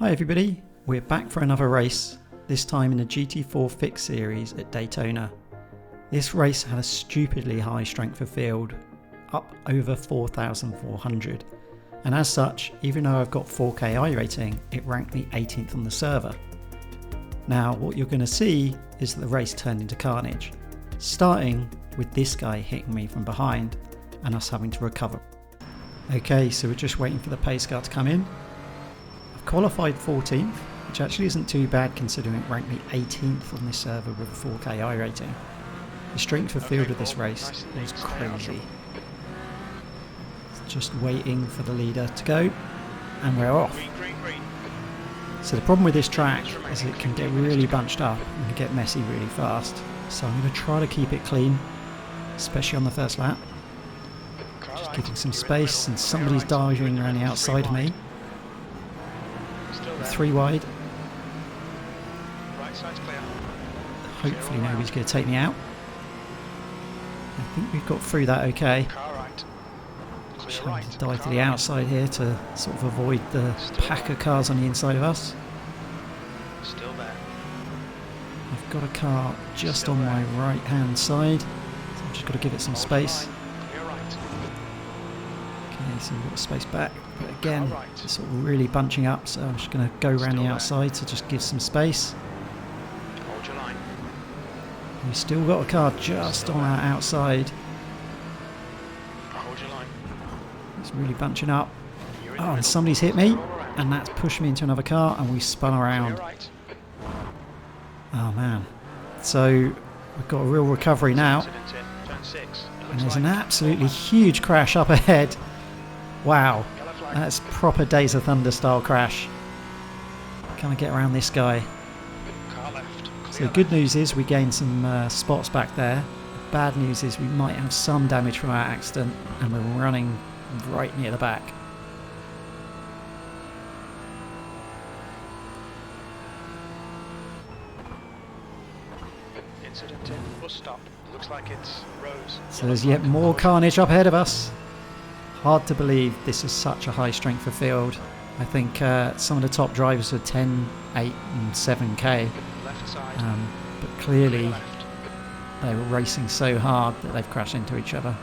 Hi everybody, we're back for another race, this time in the GT4 Fixed series at Daytona. This race had a stupidly high strength of field, up over 4,400, and as such, even though I've got 4K iRacing, it ranked me 18th on the server. Now what you're going to see is that the race turned into Carnage, starting with this guy hitting me from behind and us having to recover. Okay, so we're just waiting for the pace car to come in. Qualified 14th, which actually isn't too bad considering it ranked me 18th on this server with a 4K I rating. The strength of field of this race was crazy. Just waiting for the leader to go, and we're off. So the problem with this track is it can get really bunched up and can get messy really fast. So I'm going to try to keep it clean, especially on the first lap. Just giving some space, and somebody's diving around the outside of me. 3 wide. Hopefully nobody's going to take me out. I think we've got through that okay. Just having to dive to the outside here to sort of avoid the pack of cars on the inside of us. I've got a car just on my right hand side, so I've just got to give it some space. Okay, so we've got space back. But again, it's sort of really bunching up, so I'm just going to go around the outside to just give some space. We've still got a car just on our outside. It's really bunching up. Oh, and somebody's hit me, and that's pushed me into another car, and we spun around. Oh man. So we've got a real recovery now. And there's an absolutely huge crash up ahead. Wow. That's proper Days of Thunder style crash. Can I get around this guy? So the good news is we gained some spots back there. The bad news is we might have some damage from our accident, and we're running right near the back. Incident in, bus stop. Looks like it's Rose. So there's yet more carnage up ahead of us. Hard to believe this is such a high strength of field. I think some of the top drivers are 10, 8 and 7k. But clearly they were racing so hard that they've crashed into each other.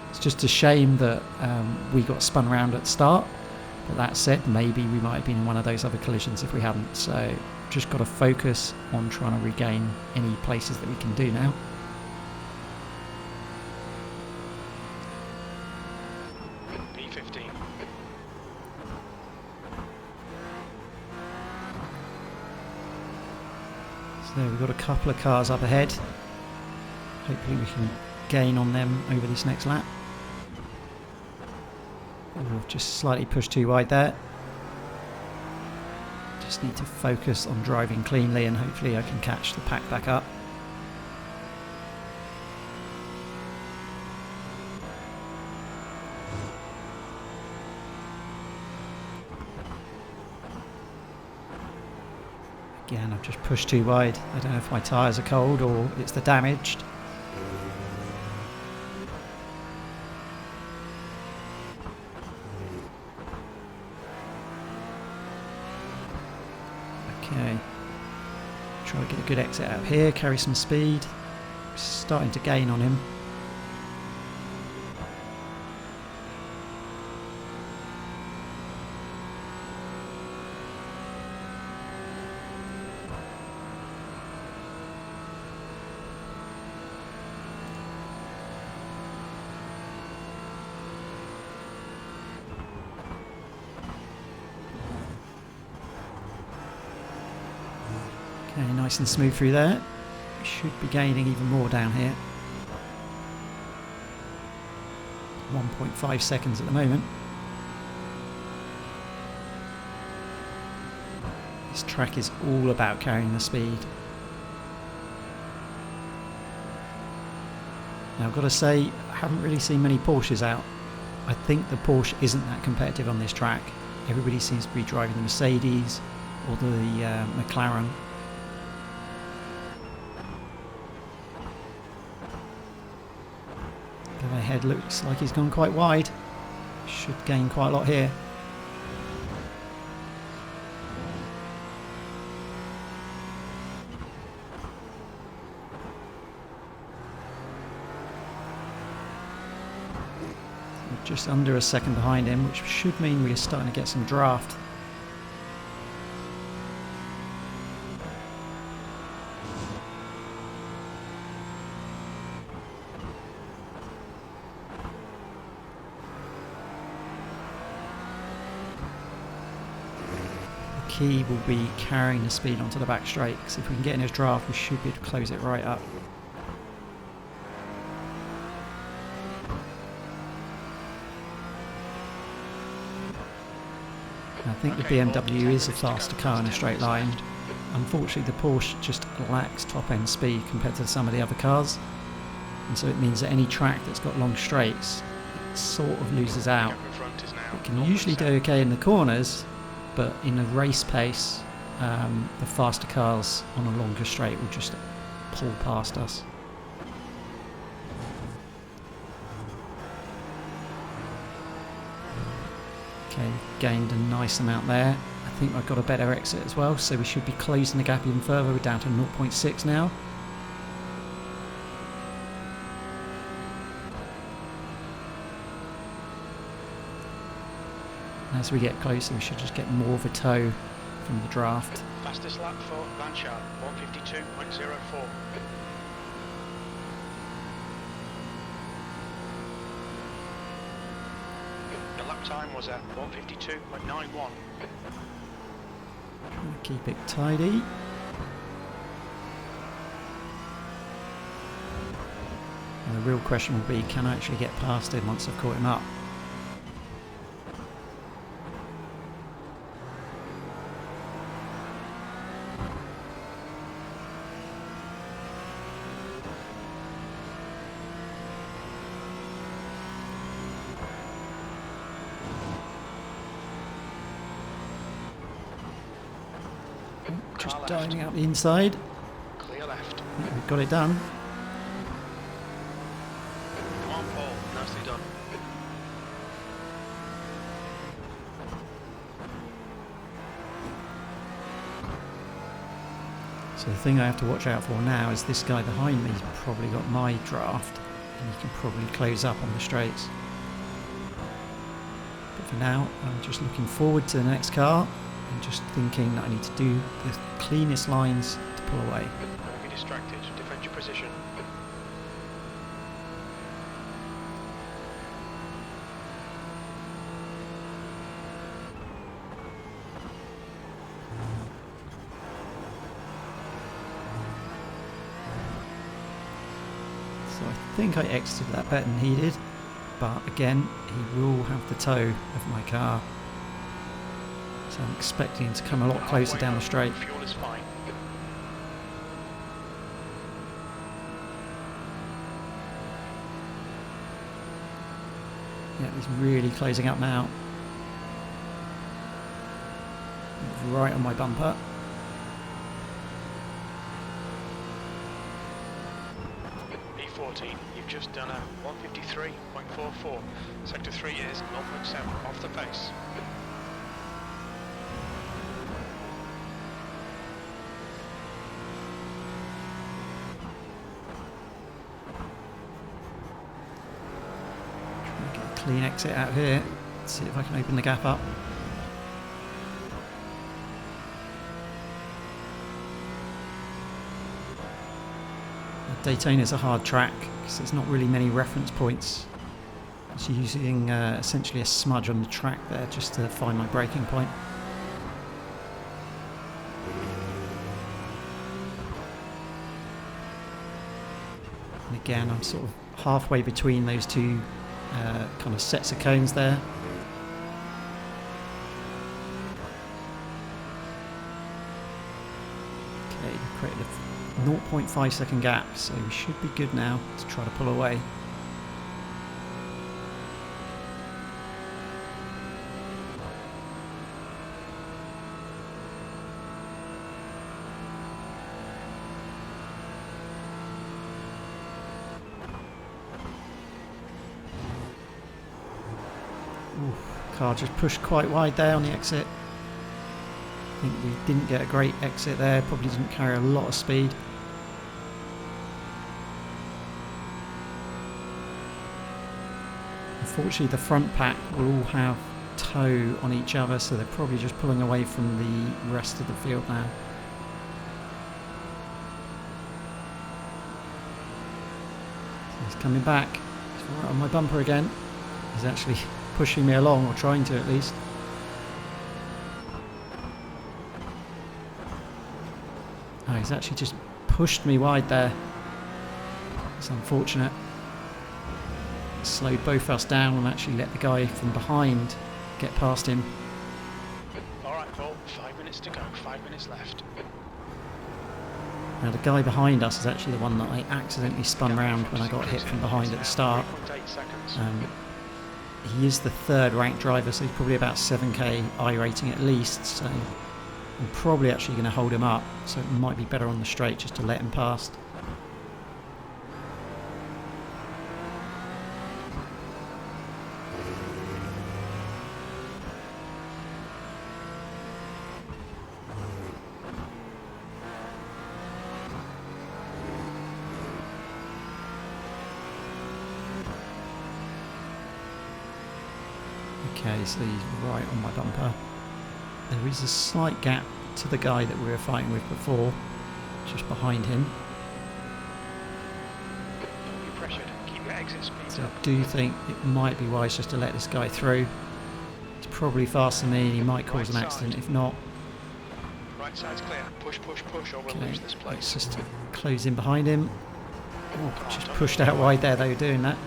It's just a shame that we got spun around at the start. But that said, maybe we might have been in one of those other collisions if we hadn't. So just got to focus on trying to regain any places that we can do now. So we've got a couple of cars up ahead. Hopefully we can gain on them over this next lap. We've just slightly pushed too wide there. Just need to focus on driving cleanly, and hopefully I can catch the pack back up. Again, I've just pushed too wide. I don't know if my tyres are cold or it's the damaged. Okay. Try to get a good exit out here, carry some speed. Starting to gain on him. Okay, nice and smooth through there. We should be gaining even more down here. 1.5 seconds at the moment. This track is all about carrying the speed. Now I've got to say, I haven't really seen many Porsches out. I think the Porsche isn't that competitive on this track. Everybody seems to be driving the Mercedes or the McLaren. Guy ahead looks like he's gone quite wide. Should gain quite a lot here. just under a second behind him, which should mean we're starting to get some draft. The key will be carrying the speed onto the back straight, because if we can get in his draft, we should be able to close it right up. I think the BMW is a faster car in a straight line. Unfortunately, the Porsche just lacks top-end speed compared to some of the other cars, and so it means that any track that's got long straights, it sort of loses out. It can usually do okay in the corners, but in a race pace, the faster cars on a longer straight will just pull past us. Okay, gained a nice amount there. I think I've got a better exit as well, so we should be closing the gap even further. We're down to 0.6 now. And as we get closer, we should just get more of a toe from the draft. Fastest lap for Blanchard, 152.04. The lap time was at 152.91. Keep it tidy. And the real question will be, can I actually get past him once I've caught him up? Just diving out the inside. Clear left. Yeah, we've got it done. Come on, Paul. Nicely done. So the thing I have to watch out for now is this guy behind me's probably got my draft, and he can probably close up on the straights. But for now, I'm just looking forward to the next car and just thinking that I need to do the cleanest lines to pull away. Don't be distracted. Defend your position. So I think I exited that better than he did, but again, he will have the toe of my car. So I'm expecting him to come a lot closer down the straight. Fuel is fine. Yeah, he's really closing up now. Right on my bumper. E14, you've just done a 153.44. Sector 3 is 0.7 off the pace. Clean exit out here. Let's see if I can open the gap up. Daytona is a hard track because there's not really many reference points. It's using essentially a smudge on the track there just to find my braking point. And again, I'm sort of halfway between those two kind of sets of cones there. Okay, created a 0.5 second gap, so we should be good now to try to pull away. Car just pushed quite wide there on the exit. I think we didn't get a great exit there, probably didn't carry a lot of speed. I Unfortunately, the front pack will all have toe on each other, so they're probably just pulling away from the rest of the field now. So he's coming back. He's right on my bumper again. He's actually pushing me along, or trying to at least. Oh, he's actually just pushed me wide there. It's unfortunate. Slowed both of us down and actually let the guy from behind get past him. Alright, Paul, 5 minutes to go, 5 minutes left. Now the guy behind us is actually the one that I accidentally spun round when I got hit from behind at the start. 3.8 seconds. He is the third ranked driver, so he's probably about 7k I rating at least, so I'm probably actually going to hold him up, so it might be better on the straight just to let him past. Okay, so he's right on my bumper. There is a slight gap to the guy that we were fighting with before, just behind him. Don't be pressured, keep your exit speed So up. I do think it might be wise just to let this guy through. He's probably faster than me and he might cause an accident if not. Right side's clear, push, push, push, or we'll Okay, lose this place. let's just close in behind him. Oh, just pushed out wide there though doing that.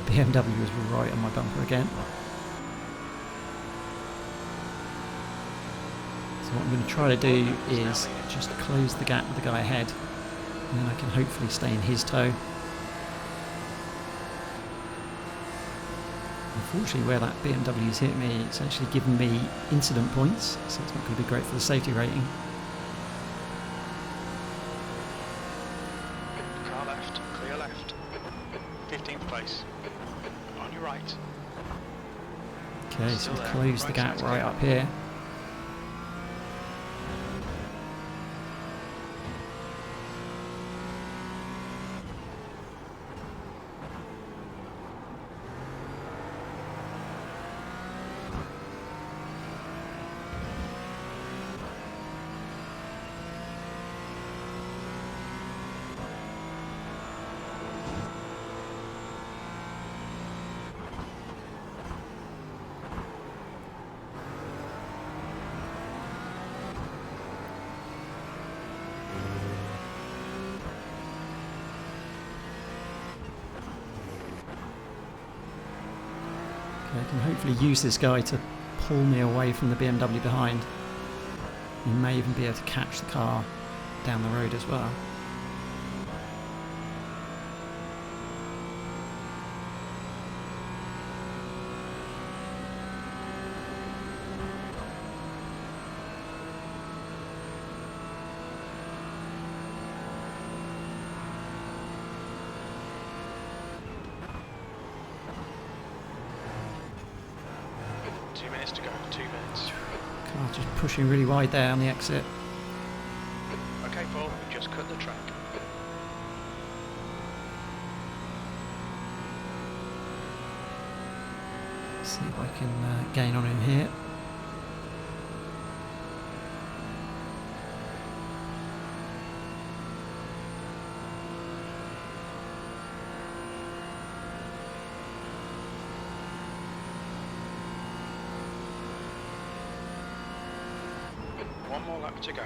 The BMW was right on my bumper again. So what I'm going to try to do is just close the gap with the guy ahead, and then I can hopefully stay in his toe. Unfortunately, where that BMW's hit me, it's actually given me incident points, so it's not going to be great for the safety rating. Car left, clear left. 15th place. On your right. Okay, so Still we've there. closed the Right gap side's right clear. up here. I can hopefully use this guy to pull me away from the BMW behind. He may even be able to catch the car down the road as well. To go, 2 minutes. Car just pushing really wide there on the exit. Okay, Paul, we've just cut the track. See if I can gain on him here. One more lap to go.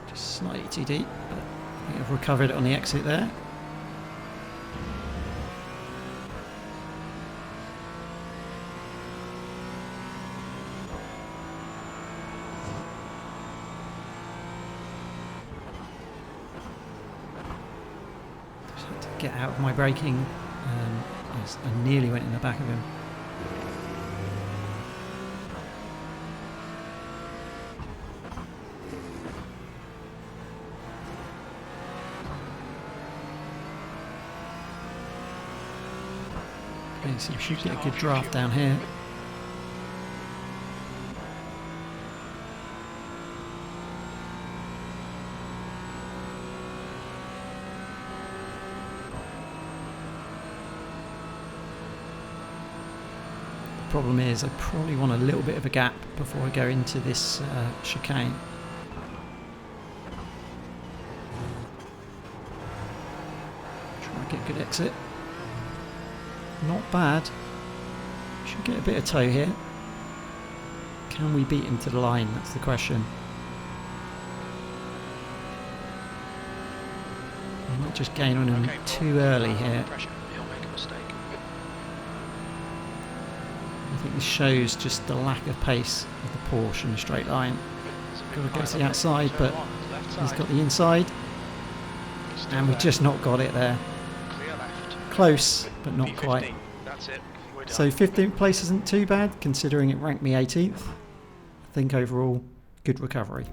Just slightly too deep, but I think I've recovered it on the exit there. Just had to get out of my braking. Yes, I nearly went in the back of him. Okay, so we should get a good draft down here. The problem is I probably want a little bit of a gap before I go into this chicane. Try and get a good exit. Not bad. Should get a bit of toe here. Can we beat him to the line? That's the question. I might just gain on him too early here. I think this shows just the lack of pace of the Porsche in a straight line. Got to go to the outside, but he's got the inside. And we've just not got it there. Close, but not quite. So 15th place isn't too bad, considering it ranked me 18th. I think overall, good recovery.